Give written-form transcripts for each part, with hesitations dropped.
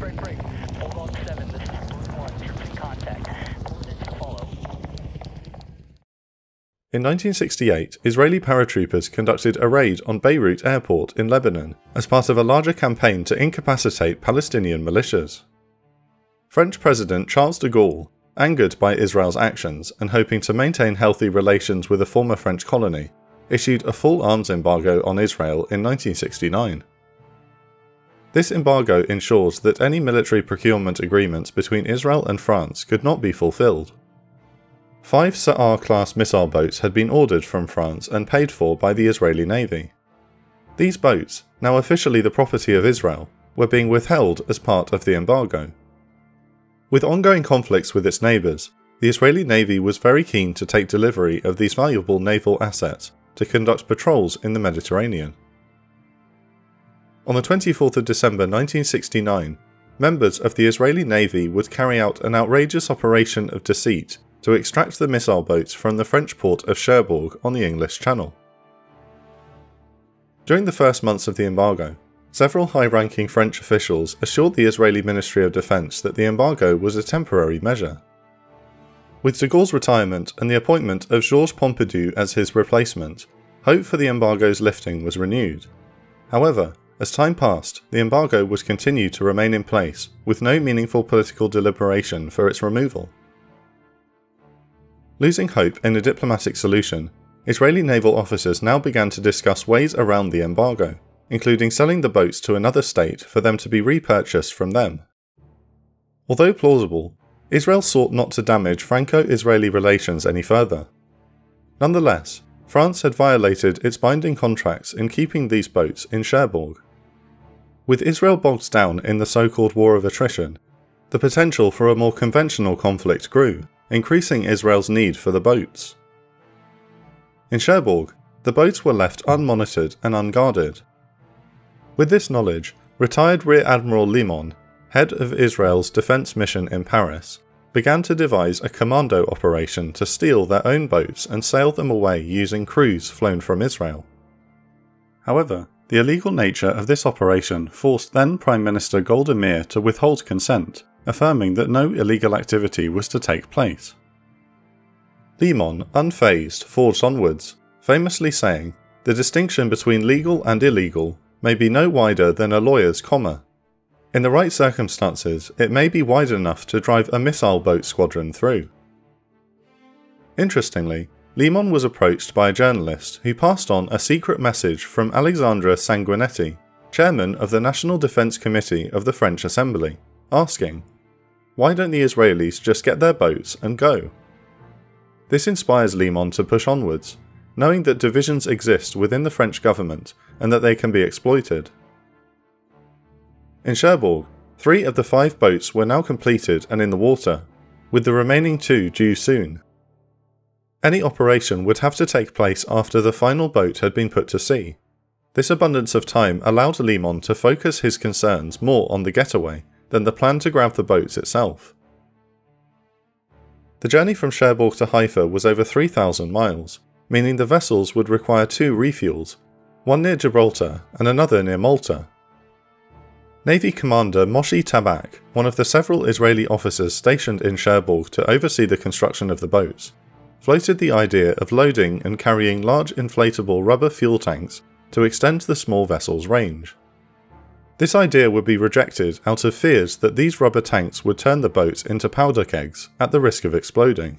break. Bulldog 7, this is Blue 1, troops in contact. Coordinates to follow. In 1968, Israeli paratroopers conducted a raid on Beirut airport in Lebanon as part of a larger campaign to incapacitate Palestinian militias. French President Charles de Gaulle, angered by Israel's actions and hoping to maintain healthy relations with a former French colony, issued a full arms embargo on Israel in 1969. This embargo ensures that any military procurement agreements between Israel and France could not be fulfilled. 5 Sa'ar-class missile boats had been ordered from France and paid for by the Israeli Navy. These boats, now officially the property of Israel, were being withheld as part of the embargo. With ongoing conflicts with its neighbours, the Israeli Navy was very keen to take delivery of these valuable naval assets to conduct patrols in the Mediterranean. On the 24th of December 1969, members of the Israeli Navy would carry out an outrageous operation of deceit to extract the missile boats from the French port of Cherbourg on the English Channel. During the first months of the embargo, several high-ranking French officials assured the Israeli Ministry of Defense that the embargo was a temporary measure. With de Gaulle's retirement and the appointment of Georges Pompidou as his replacement, hope for the embargo's lifting was renewed. However, as time passed, the embargo would continue to remain in place, with no meaningful political deliberation for its removal. Losing hope in a diplomatic solution, Israeli naval officers now began to discuss ways around the embargo, including selling the boats to another state for them to be repurchased from them. Although plausible, Israel sought not to damage Franco-Israeli relations any further. Nonetheless, France had violated its binding contracts in keeping these boats in Cherbourg. With Israel bogged down in the so-called War of Attrition, the potential for a more conventional conflict grew, increasing Israel's need for the boats. In Cherbourg, the boats were left unmonitored and unguarded. With this knowledge, retired Rear Admiral Limon, head of Israel's defense mission in Paris, began to devise a commando operation to steal their own boats and sail them away using crews flown from Israel. However, the illegal nature of this operation forced then Prime Minister Golda Meir to withhold consent, affirming that no illegal activity was to take place. Limon, unfazed, forged onwards, famously saying, "The distinction between legal and illegal may be no wider than a lawyer's comma. In the right circumstances, it may be wide enough to drive a missile boat squadron through." Interestingly, Limon was approached by a journalist who passed on a secret message from Alexandre Sanguinetti, chairman of the National Defense Committee of the French Assembly, asking, "Why don't the Israelis just get their boats and go?" This inspires Limon to push onwards, knowing that divisions exist within the French government and that they can be exploited. In Cherbourg, 3 of the 5 boats were now completed and in the water, with the remaining 2 due soon. Any operation would have to take place after the final boat had been put to sea. This abundance of time allowed Limon to focus his concerns more on the getaway than the plan to grab the boats itself. The journey from Cherbourg to Haifa was over 3,000 miles, meaning the vessels would require 2 refuels, one near Gibraltar and another near Malta. Navy Commander Moshe Tabak, one of the several Israeli officers stationed in Cherbourg to oversee the construction of the boats, floated the idea of loading and carrying large inflatable rubber fuel tanks to extend the small vessel's range. This idea would be rejected out of fears that these rubber tanks would turn the boats into powder kegs at the risk of exploding.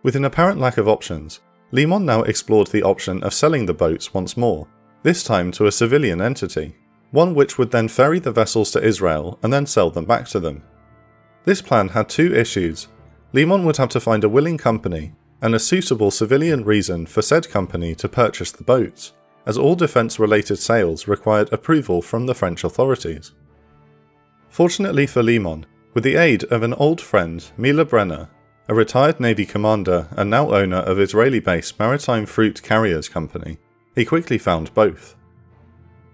With an apparent lack of options, Limon now explored the option of selling the boats once more, this time to a civilian entity, one which would then ferry the vessels to Israel and then sell them back to them. This plan had 2 issues. Limon would have to find a willing company and a suitable civilian reason for said company to purchase the boats, as all defence-related sales required approval from the French authorities. Fortunately for Limon, with the aid of an old friend, Mila Brenner, a retired Navy commander and now owner of Israeli-based Maritime Fruit Carriers Company, he quickly found both.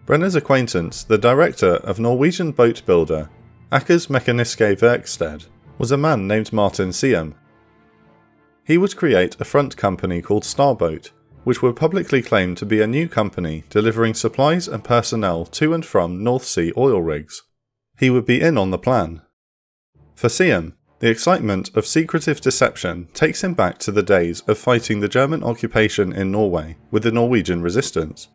Brenner's acquaintance, the director of Norwegian boat builder Akkers Mekaniske Verksted, was a man named Martin Siem. He would create a front company called Starboat, which would publicly claim to be a new company delivering supplies and personnel to and from North Sea oil rigs. he would be in on the plan. For Siem, the excitement of secretive deception takes him back to the days of fighting the German occupation in Norway with the Norwegian resistance.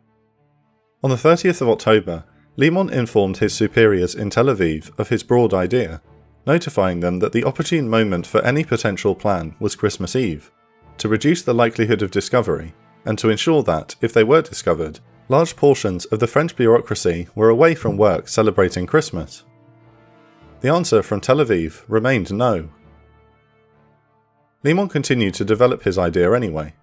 On the 30th of October, Limon informed his superiors in Tel Aviv of his broad idea, notifying them that the opportune moment for any potential plan was Christmas Eve, to reduce the likelihood of discovery, and to ensure that, if they were discovered, large portions of the French bureaucracy were away from work celebrating Christmas. The answer from Tel Aviv remained no. Limon continued to develop his idea anyway.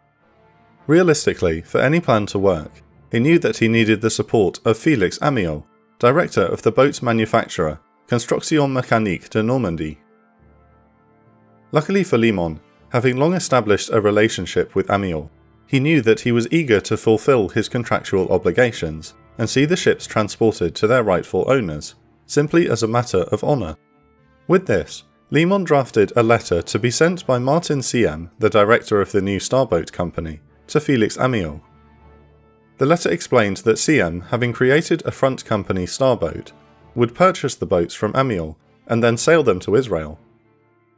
Realistically, for any plan to work, he knew that he needed the support of Félix Amiot, director of the boat's manufacturer, Construction Mécanique de Normandie. Luckily for Limon, having long established a relationship with Amiot, he knew that he was eager to fulfill his contractual obligations and see the ships transported to their rightful owners, simply as a matter of honour. With this, Limon drafted a letter to be sent by Martin Siem, the director of the new Starboat Company, to Félix Amiot. The letter explained that Siem, having created a front company Starboat, would purchase the boats from Amiot and then sail them to Israel.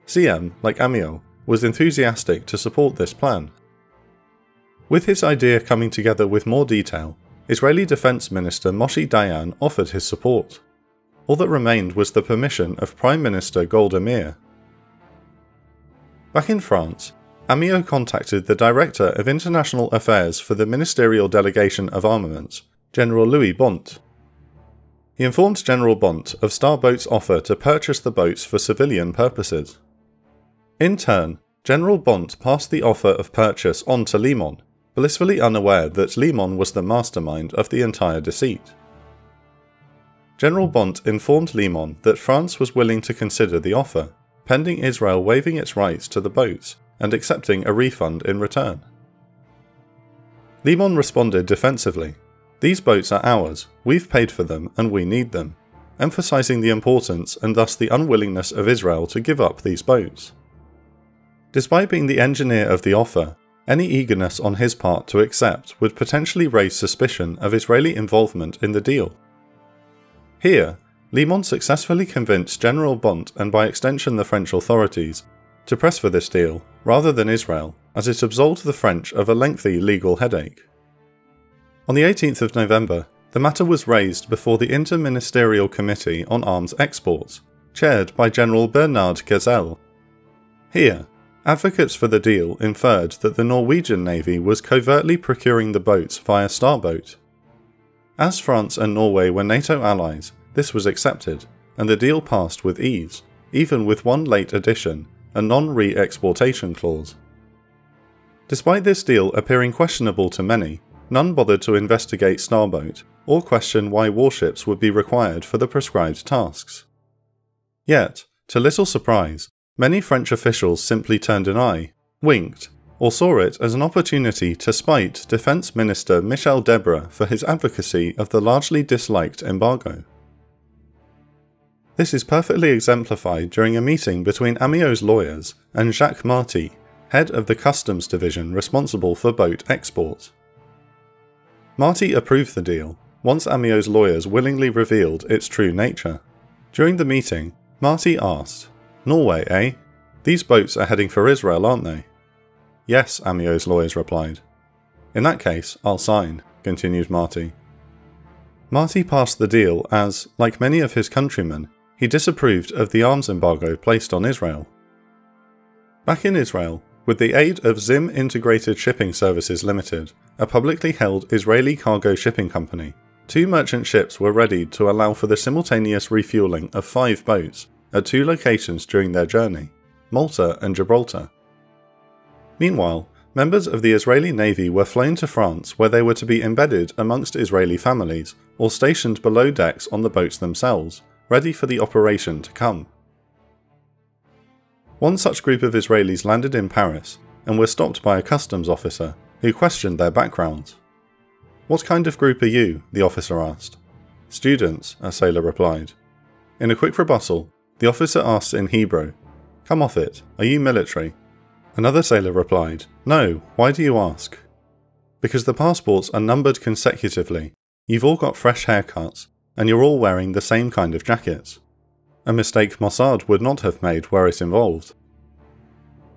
Siem, like Amiot, was enthusiastic to support this plan. With his idea coming together with more detail, Israeli Defense Minister Moshe Dayan offered his support. All that remained was the permission of Prime Minister Golda Meir. Back in France, Amiot contacted the Director of International Affairs for the Ministerial Delegation of Armaments, General Louis Bont. He informed General Bont of Starboat's offer to purchase the boats for civilian purposes. In turn, General Bont passed the offer of purchase on to Limon, blissfully unaware that Limon was the mastermind of the entire deceit. General Bont informed Limon that France was willing to consider the offer, pending Israel waiving its rights to the boats and accepting a refund in return. Limon responded defensively. "These boats are ours, we've paid for them and we need them," emphasizing the importance and thus the unwillingness of Israel to give up these boats. Despite being the engineer of the offer, any eagerness on his part to accept would potentially raise suspicion of Israeli involvement in the deal. Here, Limon successfully convinced General Bont and by extension the French authorities to press for this deal rather than Israel, as it absolved the French of a lengthy legal headache. On the 18th of November, the matter was raised before the Inter-Ministerial Committee on Arms Exports, chaired by General Bernard Gezel. Here, advocates for the deal inferred that the Norwegian Navy was covertly procuring the boats via Starboat. As France and Norway were NATO allies, this was accepted, and the deal passed with ease, even with one late addition, a non-re-exportation clause. Despite this deal appearing questionable to many, none bothered to investigate Starboat or question why warships would be required for the prescribed tasks. Yet, to little surprise, many French officials simply turned an eye, winked, or saw it as an opportunity to spite Defense Minister Michel Debré for his advocacy of the largely disliked embargo. This is perfectly exemplified during a meeting between Amiot's lawyers and Jacques Marty, head of the customs division responsible for boat exports. Marty approved the deal, once Amiot's lawyers willingly revealed its true nature. During the meeting, Marty asked, "Norway, eh? These boats are heading for Israel, aren't they?" "Yes," Amiot's lawyers replied. "In that case, I'll sign," continued Marty. Marty passed the deal as, like many of his countrymen, he disapproved of the arms embargo placed on Israel. Back in Israel, with the aid of Zim Integrated Shipping Services Limited, a publicly held Israeli cargo shipping company, 2 merchant ships were readied to allow for the simultaneous refueling of 5 boats at 2 locations during their journey, Malta and Gibraltar. Meanwhile, members of the Israeli Navy were flown to France where they were to be embedded amongst Israeli families or stationed below decks on the boats themselves, ready for the operation to come. One such group of Israelis landed in Paris and were stopped by a customs officer who questioned their backgrounds. "What kind of group are you?" the officer asked. "Students," a sailor replied. In a quick rebuttal, the officer asked in Hebrew, "Come off it, are you military?" Another sailor replied, "No, why do you ask?" "Because the passports are numbered consecutively, you've all got fresh haircuts, and you're all wearing the same kind of jackets. a mistake Mossad would not have made were it involved.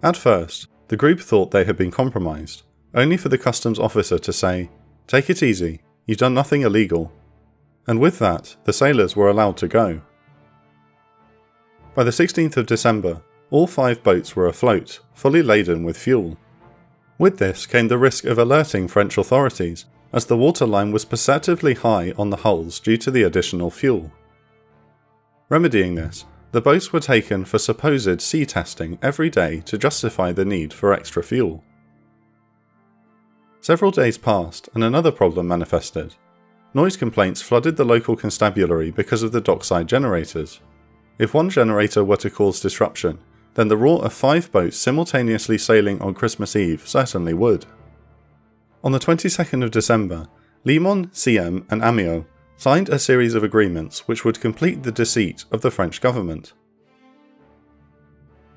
At first, the group thought they had been compromised, only for the customs officer to say, "Take it easy, you've done nothing illegal." And with that, the sailors were allowed to go. By the 16th of December, all 5 boats were afloat, fully laden with fuel. With this came the risk of alerting French authorities, as the waterline was perceptibly high on the hulls due to the additional fuel. Remedying this, the boats were taken for supposed sea testing every day to justify the need for extra fuel. Several days passed and another problem manifested. Noise complaints flooded the local constabulary because of the dockside generators. If one generator were to cause disruption, then the roar of 5 boats simultaneously sailing on Christmas Eve certainly would. On the 22nd of December, Limon, CM and Amiot signed a series of agreements which would complete the deceit of the French government.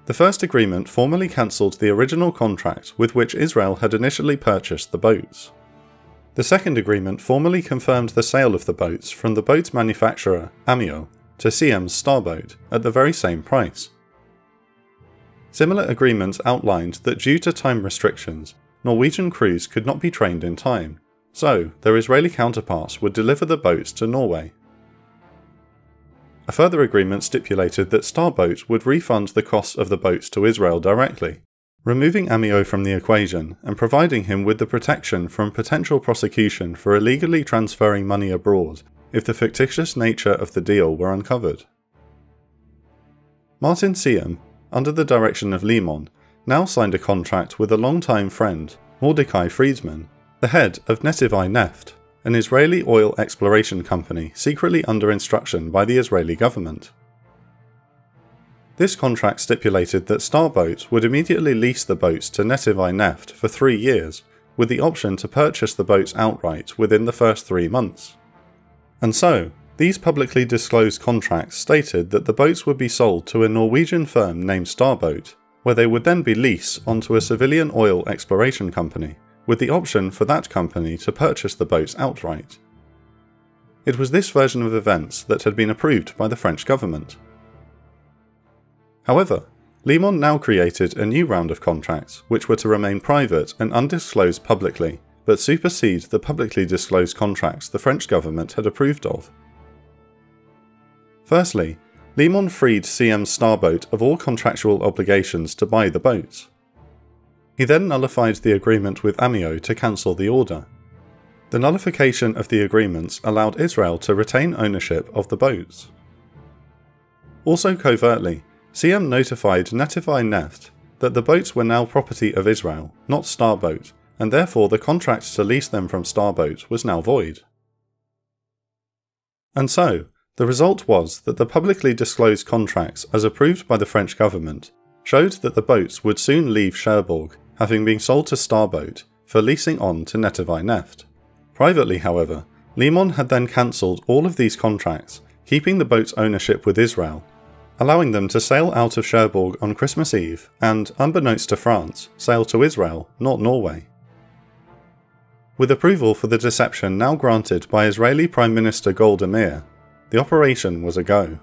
The first agreement formally cancelled the original contract with which Israel had initially purchased the boats. The second agreement formally confirmed the sale of the boats from the boat manufacturer, Amiot, to CM's Starboat at the very same price. Similar agreements outlined that due to time restrictions, Norwegian crews could not be trained in time, so their Israeli counterparts would deliver the boats to Norway. A further agreement stipulated that Starboat would refund the costs of the boats to Israel directly, removing Amiot from the equation and providing him with the protection from potential prosecution for illegally transferring money abroad if the fictitious nature of the deal were uncovered. Martin CM, under the direction of Limon, now signed a contract with a longtime friend, Mordechai Friedman, the head of Netivai Neft, an Israeli oil exploration company secretly under instruction by the Israeli government. This contract stipulated that Starboat would immediately lease the boats to Netivai Neft for 3 years, with the option to purchase the boats outright within the first 3 months. And so, these publicly disclosed contracts stated that the boats would be sold to a Norwegian firm named Starboat, where they would then be leased onto a civilian oil exploration company, with the option for that company to purchase the boats outright. It was this version of events that had been approved by the French government. However, Limon now created a new round of contracts which were to remain private and undisclosed publicly, but supersede the publicly disclosed contracts the French government had approved of. Firstly, Limon freed CM's Starboat of all contractual obligations to buy the boats. He then nullified the agreement with Amiot to cancel the order. The nullification of the agreements allowed Israel to retain ownership of the boats. Also covertly, CM notified Netivai Neft that the boats were now property of Israel, not Starboat, and therefore the contract to lease them from Starboat was now void. And so, the result was that the publicly disclosed contracts as approved by the French government showed that the boats would soon leave Cherbourg, having been sold to Starboat, for leasing on to Netivai Neft. Privately, however, Limon had then cancelled all of these contracts, keeping the boat's ownership with Israel, allowing them to sail out of Cherbourg on Christmas Eve and, unbeknownst to France, sail to Israel, not Norway. With approval for the deception now granted by Israeli Prime Minister Golda Meir, the operation was a go.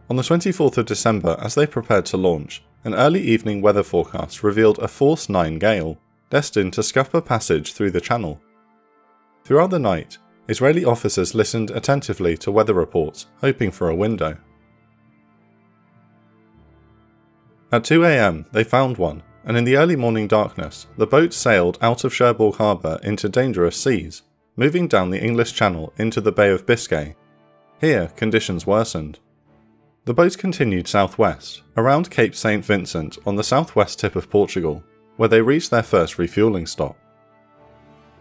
On the 24th of December, as they prepared to launch, an early evening weather forecast revealed a force 9 gale, destined to scupper passage through the channel. Throughout the night, Israeli officers listened attentively to weather reports, hoping for a window. At 2 a.m. they found one, and in the early morning darkness, the boat sailed out of Cherbourg harbour into dangerous seas, moving down the English Channel into the Bay of Biscay. Here, conditions worsened. The boat continued southwest, around Cape St. Vincent on the southwest tip of Portugal, where they reached their first refuelling stop.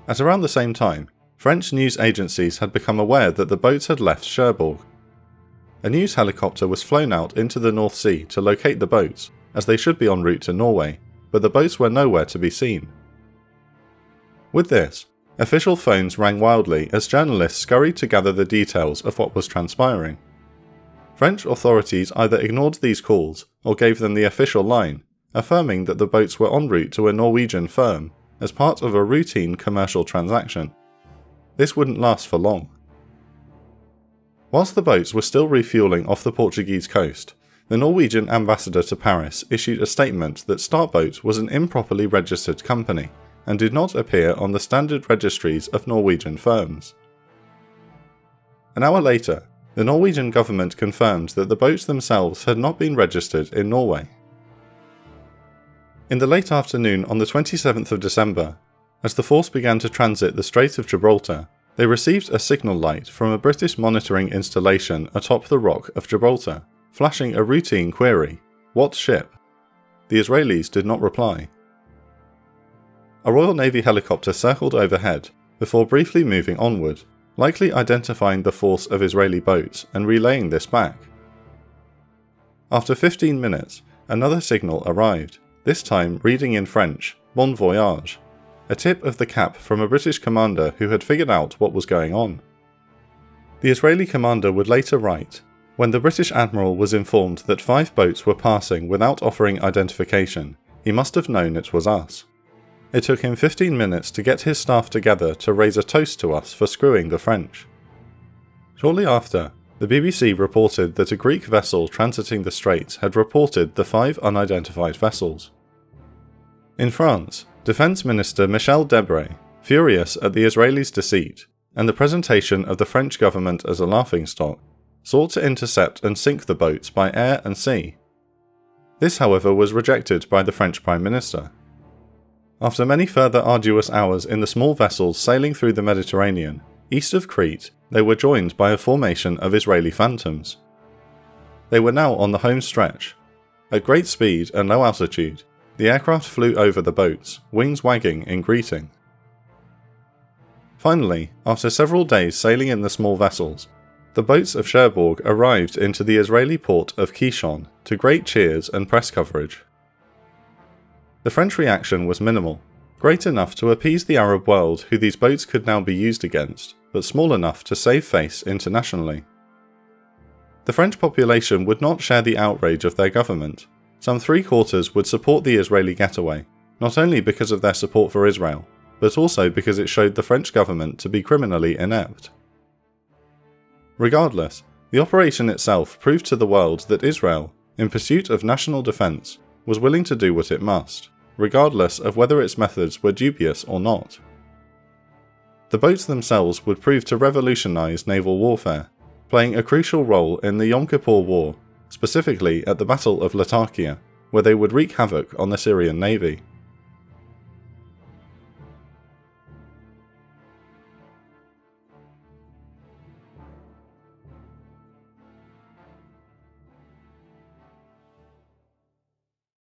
At around the same time, French news agencies had become aware that the boats had left Cherbourg. A news helicopter was flown out into the North Sea to locate the boats, as they should be en route to Norway, but the boats were nowhere to be seen. With this, official phones rang wildly as journalists scurried to gather the details of what was transpiring. French authorities either ignored these calls or gave them the official line, affirming that the boats were en route to a Norwegian firm as part of a routine commercial transaction. This wouldn't last for long. Whilst the boats were still refuelling off the Portuguese coast, the Norwegian ambassador to Paris issued a statement that Starboat was an improperly registered company and did not appear on the standard registries of Norwegian firms. An hour later, the Norwegian government confirmed that the boats themselves had not been registered in Norway. In the late afternoon on the 27th of December, as the force began to transit the Strait of Gibraltar, they received a signal light from a British monitoring installation atop the Rock of Gibraltar, flashing a routine query, "What ship?" The Israelis did not reply. A Royal Navy helicopter circled overhead, before briefly moving onward, likely identifying the force of Israeli boats and relaying this back. After 15 minutes, another signal arrived, this time reading in French, "Bon voyage," a tip of the cap from a British commander who had figured out what was going on. The Israeli commander would later write, "When the British admiral was informed that 5 boats were passing without offering identification, he must have known it was us. It took him 15 minutes to get his staff together to raise a toast to us for screwing the French." Shortly after, the BBC reported that a Greek vessel transiting the Straits had reported the 5 unidentified vessels. In France, Defense Minister Michel Debré, furious at the Israelis' deceit and the presentation of the French government as a laughingstock, sought to intercept and sink the boats by air and sea. This, however, was rejected by the French Prime Minister. After many further arduous hours in the small vessels sailing through the Mediterranean, east of Crete, they were joined by a formation of Israeli Phantoms. They were now on the home stretch. At great speed and low altitude, the aircraft flew over the boats, wings wagging in greeting. Finally, after several days sailing in the small vessels, the boats of Cherbourg arrived into the Israeli port of Kishon to great cheers and press coverage. The French reaction was minimal, great enough to appease the Arab world who these boats could now be used against, but small enough to save face internationally. The French population would not share the outrage of their government. Some 3/4 would support the Israeli getaway, not only because of their support for Israel, but also because it showed the French government to be criminally inept. Regardless, the operation itself proved to the world that Israel, in pursuit of national defense, was willing to do what it must, regardless of whether its methods were dubious or not. The boats themselves would prove to revolutionize naval warfare, playing a crucial role in the Yom Kippur War, specifically at the Battle of Latakia, where they would wreak havoc on the Syrian navy.